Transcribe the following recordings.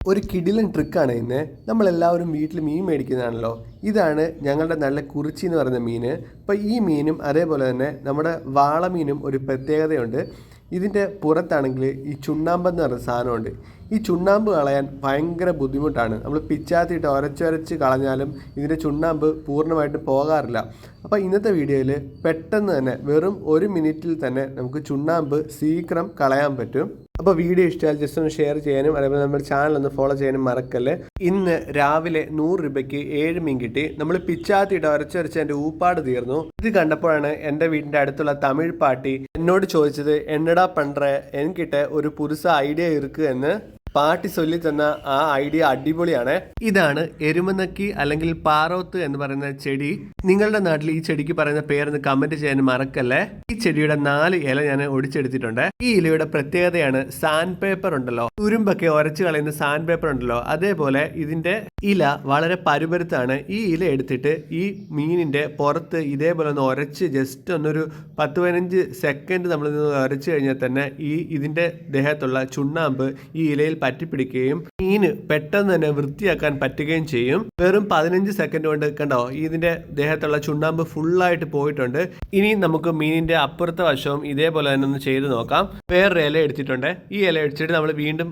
ഒരു കിടിലൻ ട്രിക്കാണ് ഇന്ന്. നമ്മളെല്ലാവരും വീട്ടിൽ മീൻ മേടിക്കുന്നതാണല്ലോ. ഇതാണ് ഞങ്ങളുടെ നല്ല കുറിച്ചി എന്ന് പറയുന്ന മീൻ. അപ്പോൾ ഈ മീനും അതേപോലെ തന്നെ നമ്മുടെ വാളമീനും ഒരു പ്രത്യേകതയുണ്ട്. ഇതിൻ്റെ പുറത്താണെങ്കിൽ ഈ ചുണ്ണാമ്പെന്ന് പറഞ്ഞ സാധനമുണ്ട്. ഈ ചുണ്ണാമ്പ് കളയാൻ ഭയങ്കര ബുദ്ധിമുട്ടാണ്. നമ്മൾ പിച്ചാത്തിയിട്ട് ഉരച്ചുരച്ച് കളഞ്ഞാലും ഇതിൻ്റെ ചുണ്ണാമ്പ് പൂർണ്ണമായിട്ട് പോകാറില്ല. അപ്പോൾ ഇന്നത്തെ വീഡിയോയിൽ പെട്ടെന്ന് തന്നെ വെറും 1 മിനിറ്റിൽ തന്നെ നമുക്ക് ചുണ്ണാമ്പ് ശീഘ്രം കളയാൻ പറ്റും. അപ്പോൾ വീഡിയോ ഇഷ്ടമായാൽ ജസ്റ്റ് ഒന്ന് ഷെയർ ചെയ്യാനും അതേപോലെ നമ്മുടെ ചാനൽ ഒന്ന് ഫോളോ ചെയ്യാനും മറക്കല്ലേ. ഇന്ന് രാവിലെ 100 രൂപയ്ക്ക് 7 മീൻ കിട്ടി. നമ്മൾ പിച്ചാത്തിയിട്ട് ഉരച്ചുരച്ച് എൻ്റെ ഊപ്പാട് തീർന്നു. ഇത് കണ്ടപ്പോഴാണ് എൻ്റെ വീടിൻ്റെ അടുത്തുള്ള തമിഴ് പാട്ടി എന്നോട് ചോദിച്ചത്, എന്നടാ പണ്ട്ര എനിക്കിട്ട് ഒരു പുതുസ ഐഡിയ ഇருக்கு എന്ന്. പാട്ടി ചൊല്ലി തന്ന ആ ഐഡിയ അടിപൊളിയാണ്. ഇതാണ് എരുമനക്കി അല്ലെങ്കിൽ പാറോത്ത് എന്ന് പറയുന്ന ചെടി. നിങ്ങളുടെ നാട്ടിൽ ഈ ചെടിക്ക് പറയുന്ന പേരെന്ന് കമന്റ് ചെയ്യാൻ മറക്കല്ലേ. ഈ ചെടിയുടെ 4 ഇല ഞാൻ ഒടിച്ചെടുത്തിട്ടുണ്ട്. ഈ ഇലയുടെ പ്രത്യേകതയാണ് സാൻഡ് പേപ്പർ ഉണ്ടല്ലോ, തുരുമ്പൊക്കെ ഉരച്ച് കളയുന്ന സാൻഡ് പേപ്പർ ഉണ്ടല്ലോ, അതേപോലെ ഇതിന്റെ ഇല വളരെ പരുപരുത്താണ്. ഈ ഇല എടുത്തിട്ട് ഈ മീനിന്റെ പുറത്ത് ഇതേപോലെ ഒന്ന് ഉരച്ച് ജസ്റ്റ് ഒന്നൊരു 10-15 സെക്കൻഡ് നമ്മൾ ഉരച്ച് കഴിഞ്ഞാൽ തന്നെ ഇതിന്റെ ദേഹത്തുള്ള ചുണ്ണാമ്പ് ഈ ഇലയിൽ പറ്റിപ്പിടിക്കുകയും മീന് പെട്ടെന്ന് തന്നെ വൃത്തിയാക്കാൻ പറ്റുകയും ചെയ്യും. വെറും 15 സെക്കൻഡ് കൊണ്ട് കണ്ടോ ഇതിന്റെ ദേഹത്തുള്ള ചുണ്ണാമ്പ് ഫുള്ളായിട്ട് പോയിട്ടുണ്ട്. ഇനി നമുക്ക് മീനിന്റെ അപ്പുറത്തെ വശവും ഇതേപോലെ തന്നെ ഒന്ന് ചെയ്ത് നോക്കാം. വേറൊരു ഇല എടുത്തിട്ടുണ്ട്. ഈ ഇല എടുത്തിട്ട് നമ്മൾ വീണ്ടും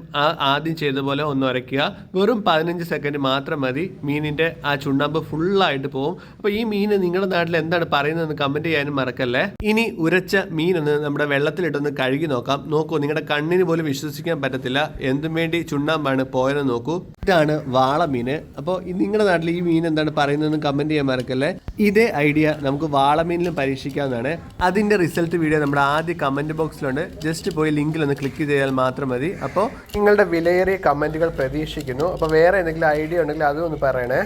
ആദ്യം ചെയ്ത പോലെ ഒന്ന് ഉരയ്ക്കുക. വെറും 15 സെക്കൻഡ് മാത്രം മതി, മീനിന്റെ ആ ചുണ്ണാമ്പ് ഫുള്ളായിട്ട് പോകും. അപ്പോൾ ഈ മീൻ നിങ്ങളുടെ നാട്ടിൽ എന്താണ് പറയുന്നതെന്ന് കമന്റ് ചെയ്യാനും മറക്കല്ലേ. ഇനി ഉരച്ച മീനൊന്ന് നമ്മുടെ വെള്ളത്തിലിട്ടൊന്ന് കഴുകി നോക്കാം. നോക്കൂ, നിങ്ങളുടെ കണ്ണിന് പോലും വിശ്വസിക്കാൻ പറ്റത്തില്ല എന്തും വേണ്ടി ചുണ്ണാമ്പാണ് പോയെന്ന് നോക്കൂ. ഇതാണ് വാളമീന്. അപ്പോൾ നിങ്ങളുടെ നാട്ടിൽ ഈ മീൻ എന്താണ് പറയുന്നതെന്ന് കമന്റ് ചെയ്യാൻ മറക്കല്ലേ. ഇതേ ഐഡിയ നമുക്ക് വാളമീനിലും പരീക്ഷിക്കാവുന്നതാണ്. അതിന്റെ റിസൾട്ട് വീഡിയോ നമ്മുടെ ആദ്യ കമന്റ് ബോക്സിലുണ്ട്. ജസ്റ്റ് പോയി ലിങ്കിൽ ഒന്ന് ക്ലിക്ക് ചെയ്താൽ മാത്രം മതി. അപ്പോൾ നിങ്ങളുടെ വിലയേറിയ കമന്റുകൾ പ്രതീക്ഷിക്കുന്നു. അപ്പോൾ വേറെ എന്തെങ്കിലും ഐഡിയ ഉണ്ടെങ്കിൽ അതും ഒന്ന് പറയണേ.